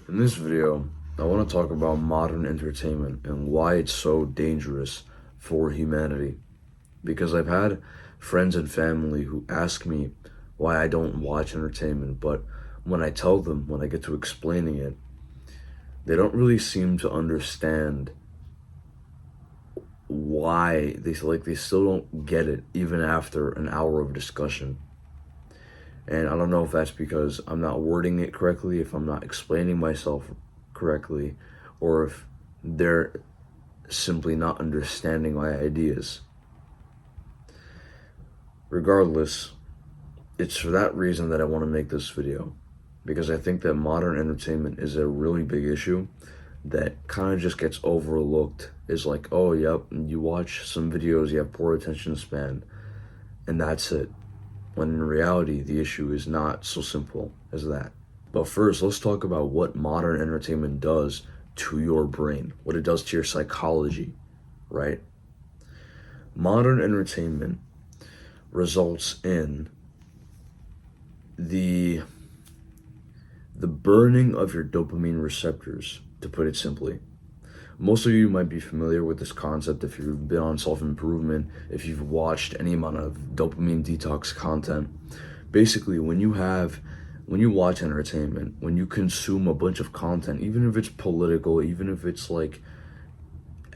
In this video, I want to talk about modern entertainment and why it's so dangerous for humanity. Because I've had friends and family who ask me why I don't watch entertainment, but when I tell them, when I get to explaining it, they don't really seem to understand why they still don't get it even after an hour of discussion. And I don't know if that's because I'm not wording it correctly, if I'm not explaining myself correctly, or if they're simply not understanding my ideas. Regardless, it's for that reason that I want to make this video, because I think that modern entertainment is a really big issue that kind of just gets overlooked. Is like, oh, yep, you watch some videos, you have poor attention span, and that's it. When in reality, the issue is not so simple as that. But first, let's talk about what modern entertainment does to your brain, what it does to your psychology, right? Modern entertainment results in the burning of your dopamine receptors, to put it simply. Most of you might be familiar with this concept if you've been on self-improvement, if you've watched any amount of dopamine detox content. Basically, when you watch entertainment, when you consume a bunch of content, even if it's political, even if it's like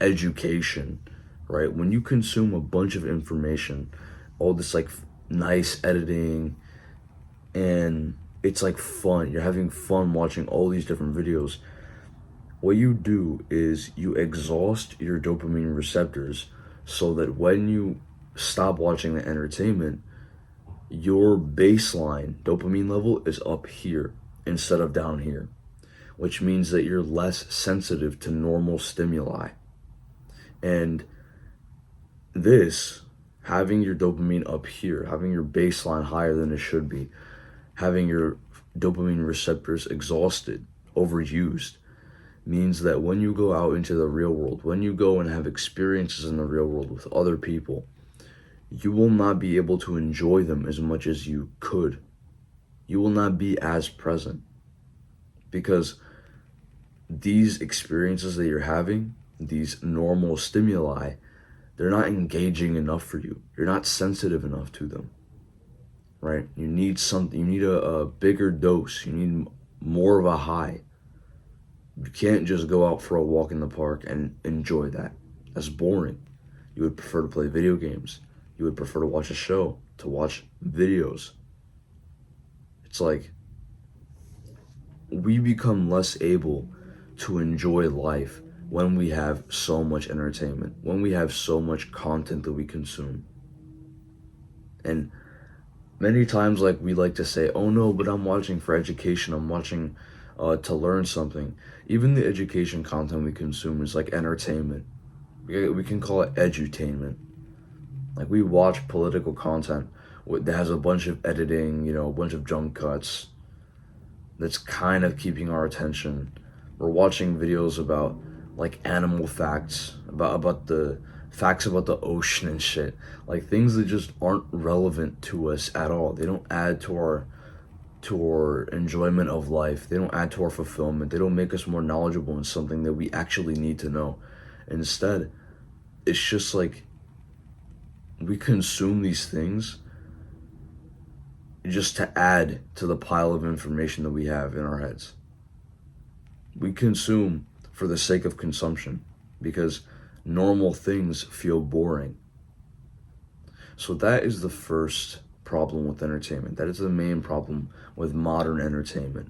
education, right? When you consume a bunch of information, all this like nice editing, and it's like fun, you're having fun watching all these different videos, what you do is you exhaust your dopamine receptors so that when you stop watching the entertainment, your baseline dopamine level is up here instead of down here, which means that you're less sensitive to normal stimuli. And this, having your dopamine up here, having your baseline higher than it should be, having your dopamine receptors exhausted, overused, means that when you go out into the real world, when you go and have experiences in the real world with other people, you will not be able to enjoy them as much as you could. You will not be as present, because these experiences that you're having, these normal stimuli, they're not engaging enough for you. You're not sensitive enough to them, right? You need something, you need a bigger dose. You need more of a high. You can't just go out for a walk in the park and enjoy that. That's boring. You would prefer to play video games. You would prefer to watch a show, to watch videos. It's like we become less able to enjoy life when we have so much entertainment, when we have so much content that we consume. And many times, like, we like to say, oh no, but I'm watching for education, I'm watching to learn something. Even the education content we consume is like entertainment. We can call it edutainment. Like, we watch political content that has a bunch of editing, a bunch of jump cuts that's kind of keeping our attention. We're watching videos about like animal facts, about the facts about the ocean and shit. Like, things that just aren't relevant to us at all. They don't add to our enjoyment of life. They don't add to our fulfillment. They don't make us more knowledgeable in something that we actually need to know. Instead, it's just like we consume these things just to add to the pile of information that we have in our heads. We consume for the sake of consumption because normal things feel boring. So that is the first problem with entertainment. That is the main problem with modern entertainment.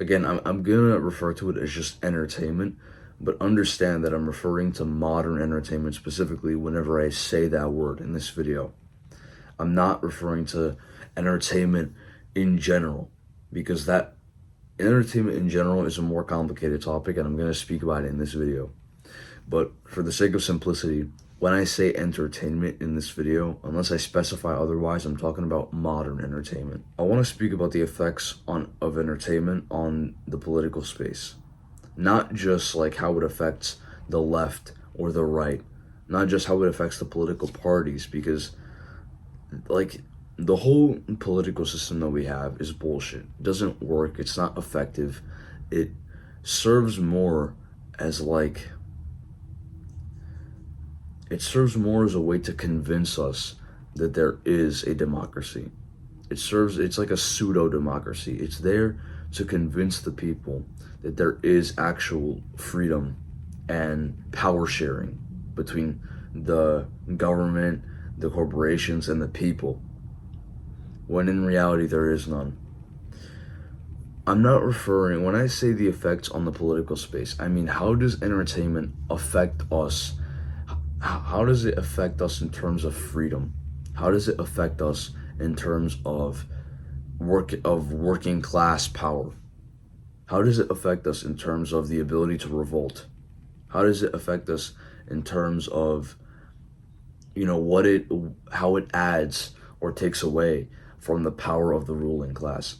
Again, I'm gonna refer to it as just entertainment, but understand that I'm referring to modern entertainment specifically whenever I say that word in this video. I'm not referring to entertainment in general, because that entertainment in general is a more complicated topic, and I'm going to speak about it in this video. But for the sake of simplicity, when I say entertainment in this video, unless I specify otherwise, I'm talking about modern entertainment. I want to speak about the effects of entertainment on the political space. Not just like how it affects the left or the right, not just how it affects the political parties, because like the whole political system that we have is bullshit. It doesn't work. It's not effective. It serves more as a way to convince us that there is a democracy. It's like a pseudo democracy. It's there to convince the people that there is actual freedom and power sharing between the government, the corporations, and the people, when in reality there is none. When I say the effects on the political space, I mean, how does entertainment affect us? How does it affect us in terms of freedom? How does it affect us in terms of working class power? How does it affect us in terms of the ability to revolt? How does it affect us in terms of, how it adds or takes away from the power of the ruling class?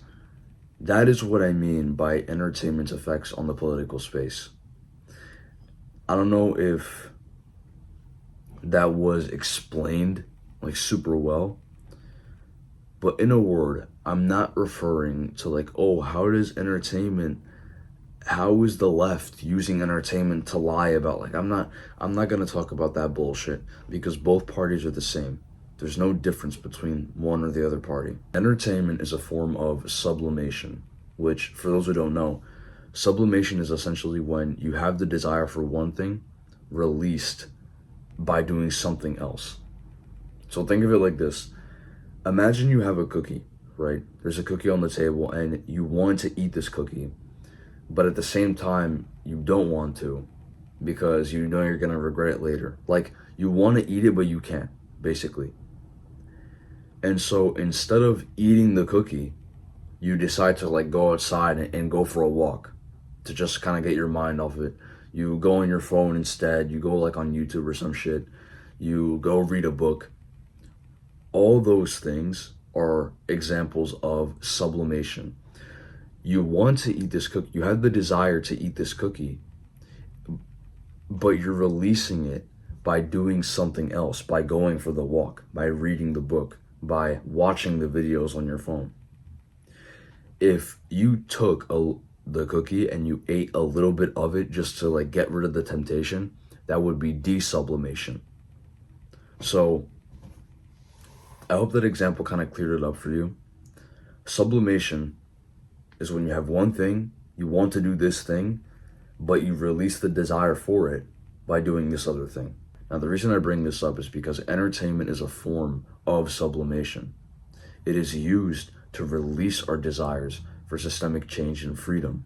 That is what I mean by entertainment's effects on the political space. I don't know if that was explained like super well, but in a word, I'm not referring to like, oh, how is the left using entertainment to lie about, like, I'm not going to talk about that bullshit, because both parties are the same. There's no difference between one or the other party. Entertainment is a form of sublimation, which, for those who don't know, sublimation is essentially when you have the desire for one thing released by doing something else. So think of it like this. Imagine you have a cookie, right? There's a cookie on the table and you want to eat this cookie, but at the same time, you don't want to because you know you're going to regret it later. Like, you want to eat it, but you can't, basically. And so instead of eating the cookie, you decide to like go outside and go for a walk to just kind of get your mind off of it. You go on your phone instead. You go like on YouTube or some shit. You go read a book. All those things are examples of sublimation. You want to eat this cookie. You have the desire to eat this cookie, but you're releasing it by doing something else, by going for the walk, by reading the book, by watching the videos on your phone. If you took the cookie and you ate a little bit of it just to like get rid of the temptation, that would be desublimation. So I hope that example kind of cleared it up for you. Sublimation is when you have one thing, you want to do this thing, but you release the desire for it by doing this other thing. Now, the reason I bring this up is because entertainment is a form of sublimation. It is used to release our desires for systemic change and freedom.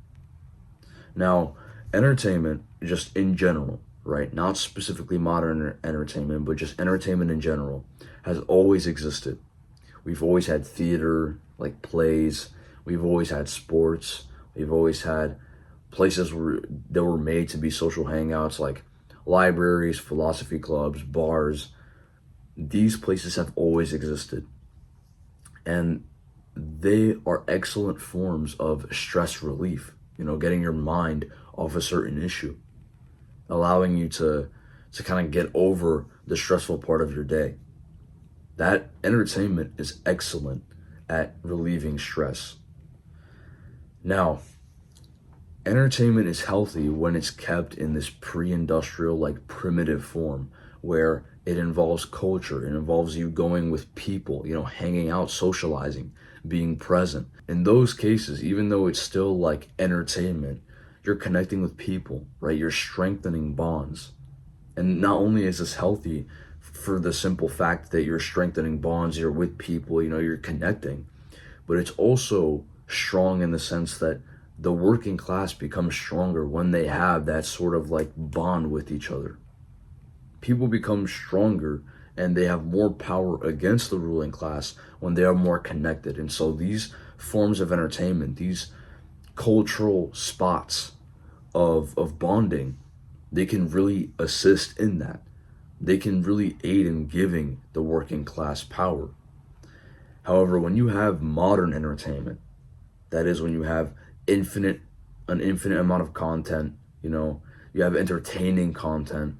Now, entertainment, just in general, right? Not specifically modern entertainment, but just entertainment in general, has always existed. We've always had theater, like plays. We've always had sports. We've always had places that were made to be social hangouts, like libraries, philosophy clubs, bars. These places have always existed. And they are excellent forms of stress relief, getting your mind off a certain issue, allowing you to kind of get over the stressful part of your day. That entertainment is excellent at relieving stress. Now, entertainment is healthy when it's kept in this pre-industrial, like primitive form, where it involves culture, it involves you going with people, hanging out, socializing, being present. In those cases, even though it's still like entertainment, you're connecting with people, right? You're strengthening bonds. And not only is this healthy for the simple fact that you're strengthening bonds, you're with people, you're connecting, but it's also strong in the sense that the working class becomes stronger when they have that sort of like bond with each other. People become stronger and they have more power against the ruling class when they are more connected. And so these forms of entertainment, these cultural spots of bonding, they can really assist in that. They can really aid in giving the working class power. However, when you have modern entertainment, that is when you have an infinite amount of content, you have entertaining content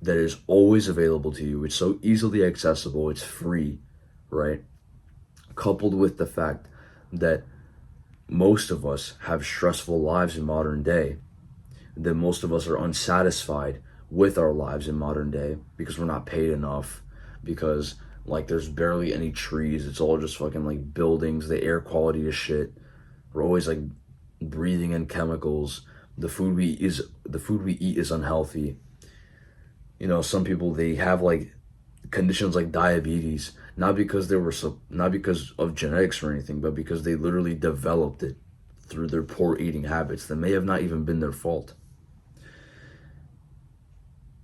that is always available to you. It's so easily accessible, it's free, right? Coupled with the fact that most of us have stressful lives in modern day, that most of us are unsatisfied with our lives in modern day because we're not paid enough, because like there's barely any trees, it's all just fucking like buildings, the air quality is shit, we're always like breathing in chemicals, the food we eat is unhealthy. You know, some people, they have like conditions like diabetes, not because of genetics or anything, but because they literally developed it through their poor eating habits that may have not even been their fault.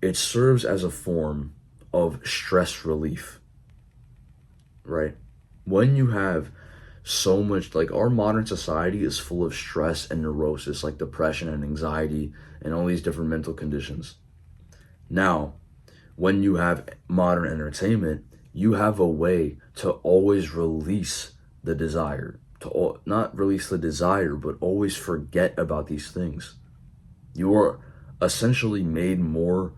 It serves as a form of stress relief, right? When you have so much, like, our modern society is full of stress and neurosis, like depression and anxiety and all these different mental conditions. Now, when you have modern entertainment, you have a way to always release the desire, not release the desire, but always forget about these things. You are essentially made more,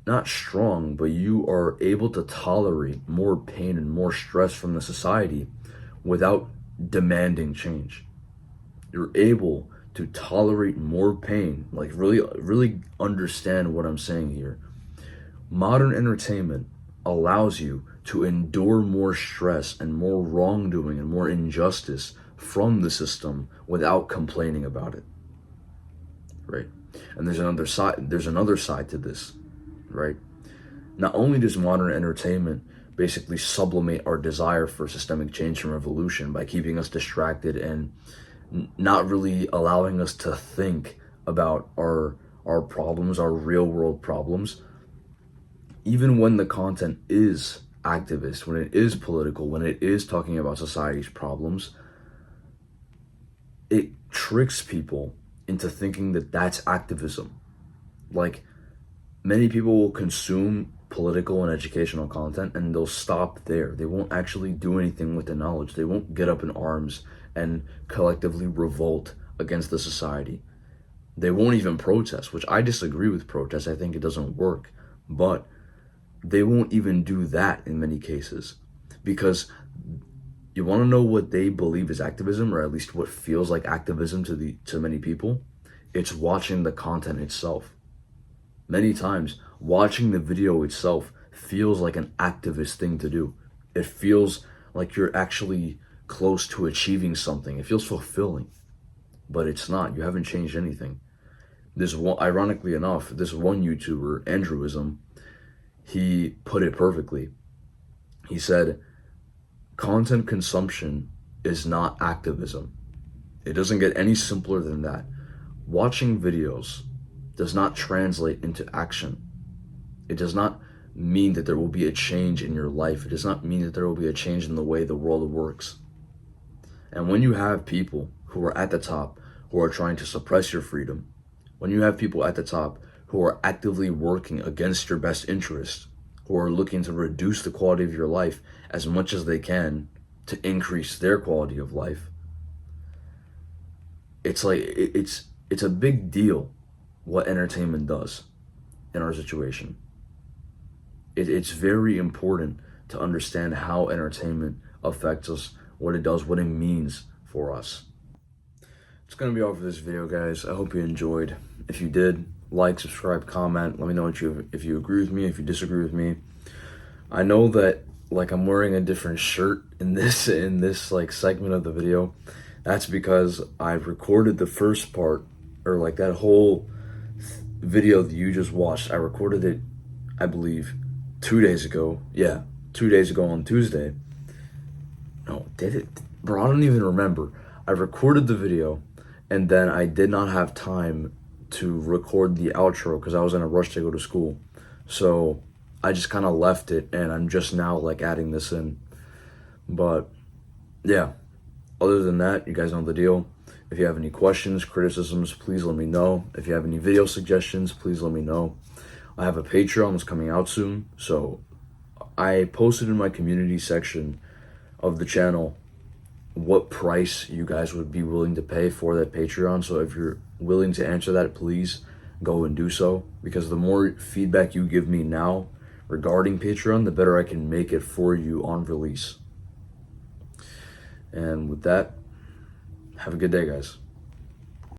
not strong, but you are able to tolerate more pain and more stress from the society without demanding change. You're able to tolerate more pain, like really understand what I'm saying here. Modern entertainment allows you to endure more stress and more wrongdoing and more injustice from the system without complaining about it, right? And there's another side to this, right? Not only does modern entertainment basically sublimate our desire for systemic change and revolution by keeping us distracted and not really allowing us to think about our problems, our real world problems, even when the content is activist, when it is political, when it is talking about society's problems, it tricks people into thinking that that's activism. Like, many people will consume political and educational content and they'll stop there. They won't actually do anything with the knowledge. They won't get up in arms and collectively revolt against the society. They won't even protest, which I disagree with protest. I think it doesn't work. But they won't even do that in many cases, because you want to know what they believe is activism, or at least what feels like activism to many people. It's watching the content itself. Many times, watching the video itself feels like an activist thing to do. It feels like you're actually close to achieving something. It feels fulfilling, but it's not. You haven't changed anything. Ironically enough, this one YouTuber, Andrewism, he put it perfectly. He said, content consumption is not activism. It doesn't get any simpler than that. Watching videos does not translate into action. It does not mean that there will be a change in your life. It does not mean that there will be a change in the way the world works. And when you have people who are at the top who are trying to suppress your freedom, when you have people at the top who are actively working against your best interest, who are looking to reduce the quality of your life as much as they can to increase their quality of life, it's like it's a big deal what entertainment does in our situation. It's very important to understand how entertainment affects us, what it does, what it means for us. It's gonna be all for this video, guys. I hope you enjoyed. If you did, like, subscribe, comment. Let me know if you agree with me, if you disagree with me. I know that, like, I'm wearing a different shirt in this like segment of the video. That's because I've recorded the first part, or like that whole video that you just watched. I recorded it, I believe, 2 days ago. Yeah, 2 days ago on Tuesday. No, did it? Bro, I don't even remember. I recorded the video, and then I did not have time to record the outro because I was in a rush to go to school. So I just kind of left it, and I'm just now like adding this in. But yeah, other than that, you guys know the deal. If you have any questions, criticisms, please let me know. If you have any video suggestions, please let me know. I have a Patreon that's coming out soon. So I posted in my community section of the channel what price you guys would be willing to pay for that Patreon. So if you're willing to answer that, please go and do so, because the more feedback you give me now regarding Patreon, the better I can make it for you on release. And with that, have a good day, guys.